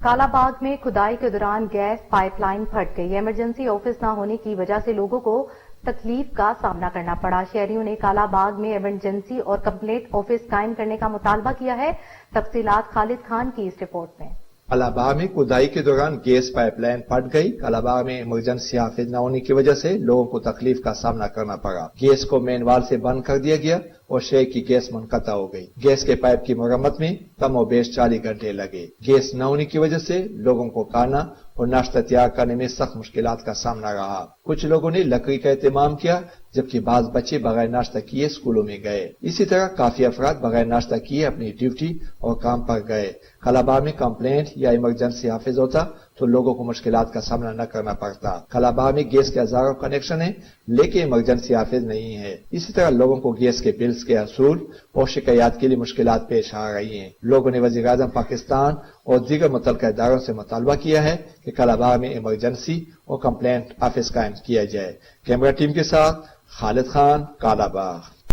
کالا باغ میں کھدائی کے دوران گیس پائپ لائن پھٹ گئی۔ ایمرجنسی آفس نہ ہونے کی وجہ سے لوگوں کو تکلیف کا سامنا کرنا پڑا۔ شہریوں نے کالا باغ میں ایمرجنسی اور کمپلینٹ آفس قائم کرنے کا مطالبہ کیا ہے۔ تفصیلات خالد خان کی اس رپورٹ میں۔ کالا باغ میں کھدائی کے دوران گیس پائپ لائن پھٹ گئی۔ کالا باغ میں ایمرجنسی آفس نہ ہونے کی وجہ سے لوگوں کو تکلیف کا سامنا کرنا پڑا۔ گیس کو مین وال سے بند کر دیا گیا اور شہر کی گیس منقطع ہو گئی۔ گیس کے پائپ کی مرمت میں کم و بیش 40 گھنٹے لگے۔ گیس نہ ہونے کی وجہ سے لوگوں کو کھانا اور ناشتہ تیار کرنے میں سخت مشکلات کا سامنا رہا۔ کچھ لوگوں نے لکڑی کا اہتمام کیا جبکہ بعض بچے بغیر ناشتہ کیے اسکولوں میں گئے۔ اسی طرح کافی افراد بغیر ناشتہ کیے اپنی ڈیوٹی اور کام پر گئے۔ کالا باغ میں کمپلینٹ یا ایمرجنسی آفس ہوتا تو لوگوں کو مشکلات کا سامنا نہ کرنا پڑتا۔ کالا باغ میں گیس کے ہزاروں کنیکشن ہیں لیکن ایمرجنسی آفس نہیں ہے۔ اسی طرح لوگوں کو گیس کے بلز کے حصول اور شکایات کے لیے مشکلات پیش آ رہی ہیں۔ لوگوں نے وزیر اعظم پاکستان اور دیگر متعلقہ اداروں سے مطالبہ کیا ہے کہ کالا باغ میں ایمرجنسی اور کمپلینٹ آفس قائم کیا جائے۔ کیمرہ ٹیم کے ساتھ خالد خان، کالا باغ۔